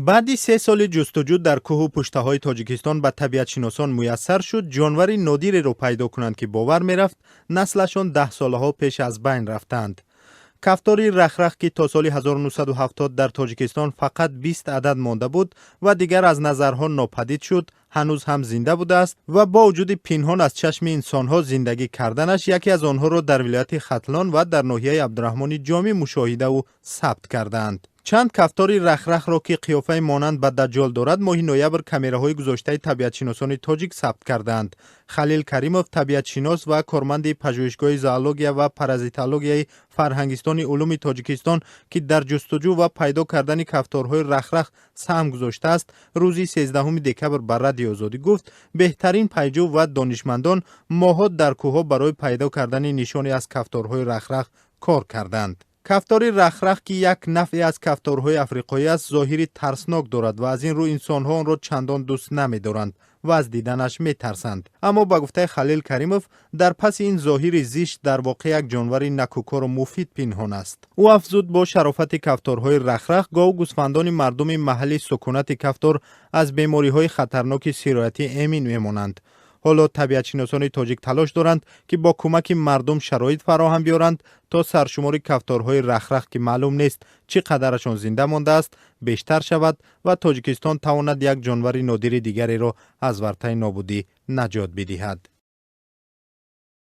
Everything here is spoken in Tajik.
баъди 3 соли ҷустуҷӯ дар кӯҳу пуштаҳои тоҷикистон ба табиатшиносон муяссар шуд ҷонвари нодиреро пайдо кунанд, ки бовар мерафт наслашон 10 солаҳо пеш аз байн рафтанд. кафтори рахрах, ки то соли 1970 дар тоҷикистон фақат 20 адад монда буд ва дигар аз назарҳо нопадид шуд, ҳанӯз ҳам зинда будааст ва бо вуҷуди пинҳон аз чашми инсонҳо зиндагӣ карданаш яке аз онҳоро дар вилояти Хатлон ва дар ноҳияи Абдурахмони Ҷомӣ мушоҳидаву сабт карданд. чанд кафтори рахрахро, ки қиёфаи монанд ба даҷҷол дорад, моҳи ноябр камераҳои гузоштаи табиатшиносони тоҷик сабт карданд. халил каримов, табиатшинос ва корманди пажӯҳишгоҳи зоология ва паразитологияи фарҳангистони улуми тоҷикистон, ки дар ҷустуҷӯ ва пайдо кардани кафторҳои рахрах саҳм гузоштааст, рӯзи 13 декабр ба Радиои Озодӣ гуфт беҳтарин пайҷӯ ва донишмандон моҳҳо дар кӯҳҳо барои пайдо кардани нишоне аз кафторҳои рахрах кор карданд. кафтори рахрах, ки як навъе аз кафторҳои африқоӣ аст, зоҳири тарснок дорад ва аз ин рӯ инсонҳо онро чандон дӯст намедоранд ва аз диданаш метарсанд. аммо ба гуфтаи халил каримов, дар паси ин зоҳири зишт дар воқеъ як ҷонвари накӯкору муфид пинҳон аст. ӯ афзуд, бо шарофати кафторҳои рахрах гов гӯсфандони мардуми маҳаллӣ сукунати кафтор аз бемориҳои хатарноки сироятӣ эмин мемонанд. ҳоло табиатшиносони тоҷик талош доранд, ки бо кӯмаки мардум шароит фароҳам биёранд то саршумори кафторҳои рахрах, ки маълум нест чӣ қадарашон зинда мондааст, бештар шавад ва Тоҷикистон тавонад як ҷонвари нодири дигареро аз вартаи нобудӣ наҷот бидиҳад.